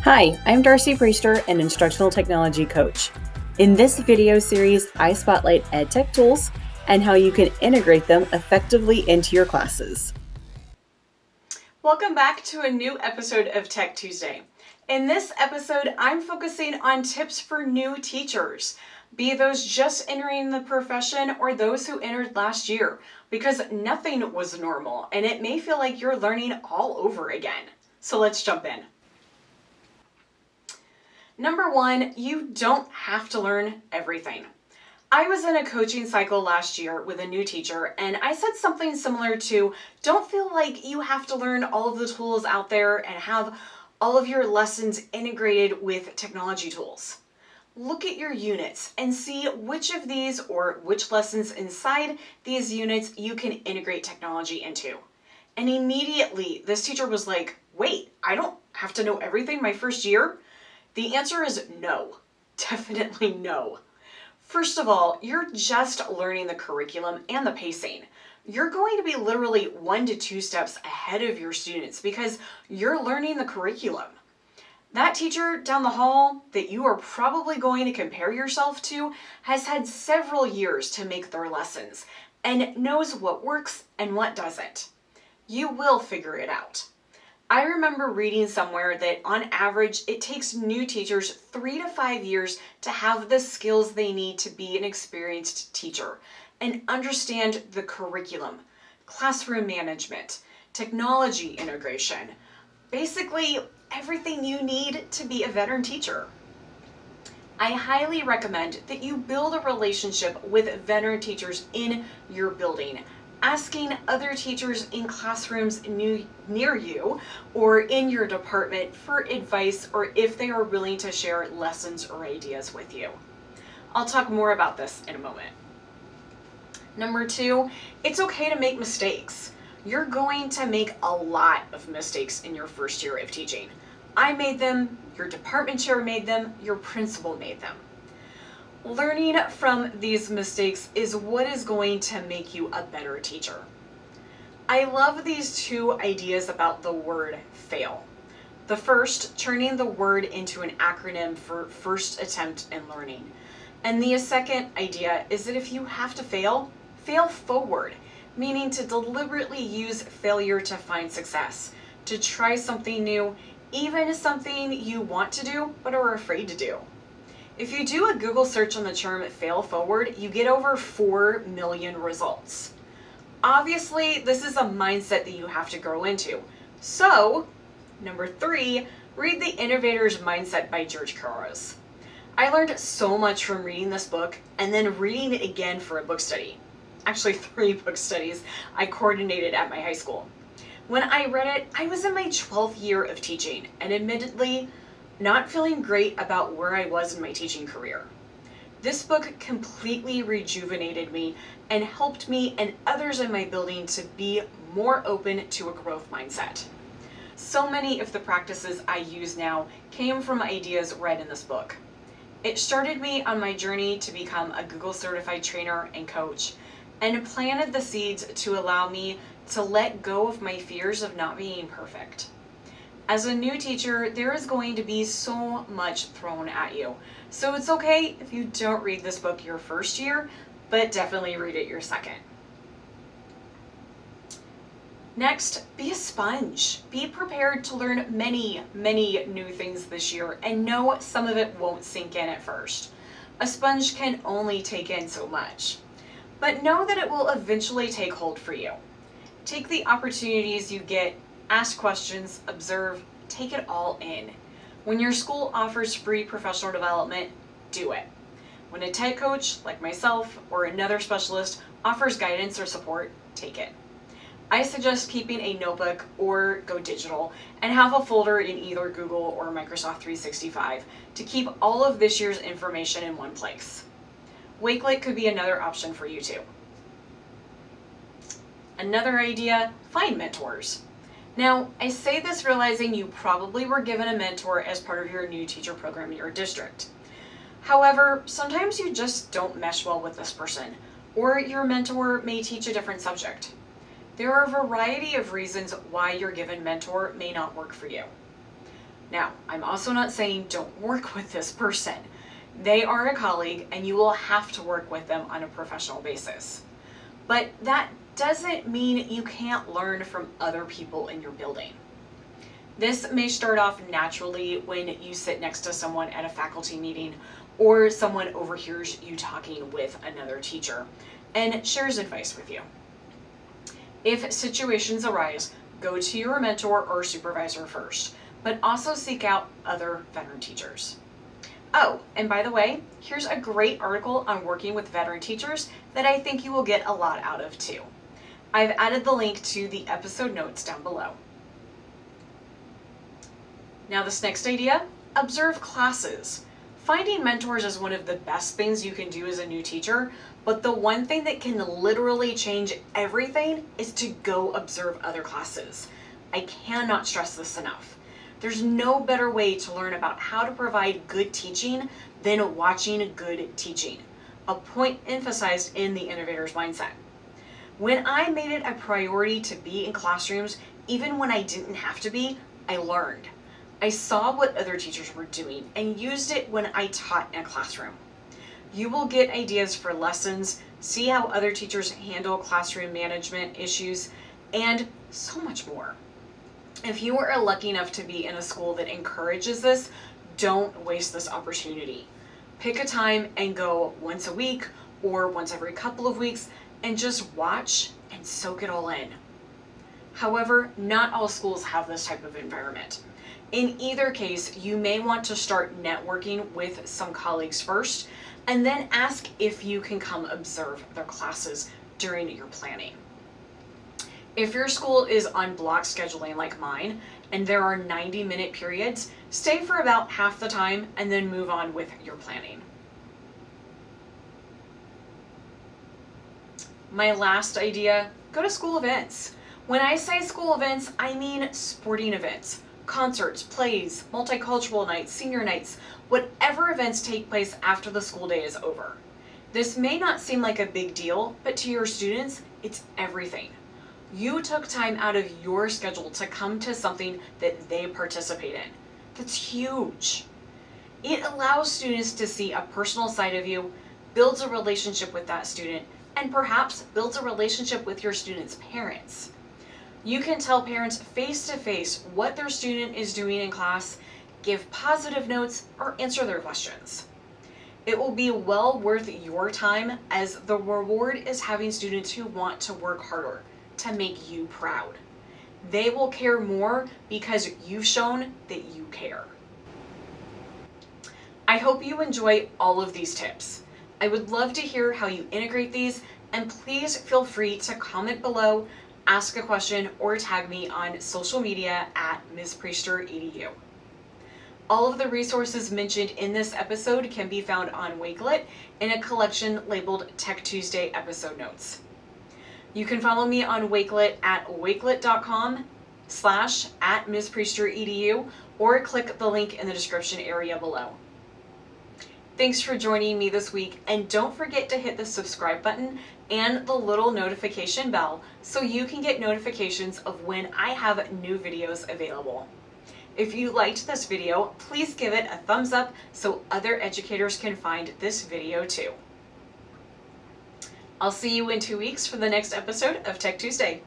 Hi, I'm Darcy Priester, an instructional technology coach. In this video series, I spotlight EdTech tools and how you can integrate them effectively into your classes. Welcome back to a new episode of Tech Tuesday. In this episode, I'm focusing on tips for new teachers, be those just entering the profession or those who entered last year, because nothing was normal and it may feel like you're learning all over again. So let's jump in. Number one, you don't have to learn everything. I was in a coaching cycle last year with a new teacher, and I said something similar to, don't feel like you have to learn all of the tools out there and have all of your lessons integrated with technology tools. Look at your units and see which of these or which lessons inside these units you can integrate technology into. And immediately this teacher was like, wait, I don't have to know everything my first year? The answer is no, definitely no. First of all, you're just learning the curriculum and the pacing. You're going to be literally 1 to 2 steps ahead of your students because you're learning the curriculum. That teacher down the hall that you are probably going to compare yourself to has had several years to make their lessons and knows what works and what doesn't. You will figure it out. I remember reading somewhere that on average, it takes new teachers 3 to 5 years to have the skills they need to be an experienced teacher and understand the curriculum, classroom management, technology integration, basically everything you need to be a veteran teacher. I highly recommend that you build a relationship with veteran teachers in your building, asking other teachers in classrooms near you or in your department for advice or if they are willing to share lessons or ideas with you. I'll talk more about this in a moment. Number two, it's okay to make mistakes. You're going to make a lot of mistakes in your first year of teaching. I made them, your department chair made them, your principal made them. Learning from these mistakes is what is going to make you a better teacher. I love these two ideas about the word fail. The first, turning the word into an acronym for first attempt in learning. And the second idea is that if you have to fail, fail forward, meaning to deliberately use failure to find success, to try something new, even something you want to do but are afraid to do. If you do a Google search on the term fail forward, you get over 4 million results. Obviously, this is a mindset that you have to grow into. So, number 3, read The Innovator's Mindset by Couros. I learned so much from reading this book and then reading it again for a book study. Actually, 3 book studies I coordinated at my high school. When I read it, I was in my 12th year of teaching and admittedly, not feeling great about where I was in my teaching career. This book completely rejuvenated me and helped me and others in my building to be more open to a growth mindset. So many of the practices I use now came from ideas read in this book. It started me on my journey to become a Google certified trainer and coach and planted the seeds to allow me to let go of my fears of not being perfect. As a new teacher, there is going to be so much thrown at you. So it's okay if you don't read this book your first year, but definitely read it your second. Next, be a sponge. Be prepared to learn many, many new things this year and know some of it won't sink in at first. A sponge can only take in so much. But know that it will eventually take hold for you. Take the opportunities you get. Ask questions, observe, take it all in. When your school offers free professional development, do it. When a tech coach, like myself, or another specialist offers guidance or support, take it. I suggest keeping a notebook or go digital and have a folder in either Google or Microsoft 365 to keep all of this year's information in one place. Wakelet could be another option for you too. Another idea, find mentors. Now, I say this realizing you probably were given a mentor as part of your new teacher program in your district. However, sometimes you just don't mesh well with this person, or your mentor may teach a different subject. There are a variety of reasons why your given mentor may not work for you. Now, I'm also not saying don't work with this person. They are a colleague and you will have to work with them on a professional basis. But that doesn't mean you can't learn from other people in your building. This may start off naturally when you sit next to someone at a faculty meeting or someone overhears you talking with another teacher and shares advice with you. If situations arise, go to your mentor or supervisor first, but also seek out other veteran teachers. Oh, and by the way, here's a great article on working with veteran teachers that I think you will get a lot out of too. I've added the link to the episode notes down below. Now this next idea, observe classes. Finding mentors is one of the best things you can do as a new teacher, but the one thing that can literally change everything is to go observe other classes. I cannot stress this enough. There's no better way to learn about how to provide good teaching than watching good teaching, a point emphasized in the Innovator's mindset. When I made it a priority to be in classrooms, even when I didn't have to be, I learned. I saw what other teachers were doing and used it when I taught in a classroom. You will get ideas for lessons, see how other teachers handle classroom management issues, and so much more. If you are lucky enough to be in a school that encourages this, don't waste this opportunity. Pick a time and go once a week or once every couple of weeks and just watch and soak it all in. However, not all schools have this type of environment. In either case, you may want to start networking with some colleagues first, and then ask if you can come observe their classes during your planning. If your school is on block scheduling like mine, and there are 90-minute periods, stay for about half the time and then move on with your planning. My last idea, go to school events. When I say school events, I mean sporting events. Concerts, plays, multicultural nights, senior nights, whatever events take place after the school day is over. This may not seem like a big deal, but to your students, it's everything. You took time out of your schedule to come to something that they participate in. That's huge. It allows students to see a personal side of you, builds a relationship with that student, and perhaps builds a relationship with your student's parents. You can tell parents face to face what their student is doing in class, give positive notes, or answer their questions. It will be well worth your time, as the reward is having students who want to work harder to make you proud. They will care more because you've shown that you care. I hope you enjoy all of these tips. I would love to hear how you integrate these, and please feel free to comment below, ask a question, or tag me on social media at MsPriester.edu. All of the resources mentioned in this episode can be found on Wakelet in a collection labeled Tech Tuesday episode notes. You can follow me on Wakelet at wakelet.com/@MsPriester.edu or click the link in the description area below. Thanks for joining me this week, and don't forget to hit the subscribe button and the little notification bell so you can get notifications of when I have new videos available. If you liked this video, please give it a thumbs up so other educators can find this video too. I'll see you in 2 weeks for the next episode of Tech Tuesday.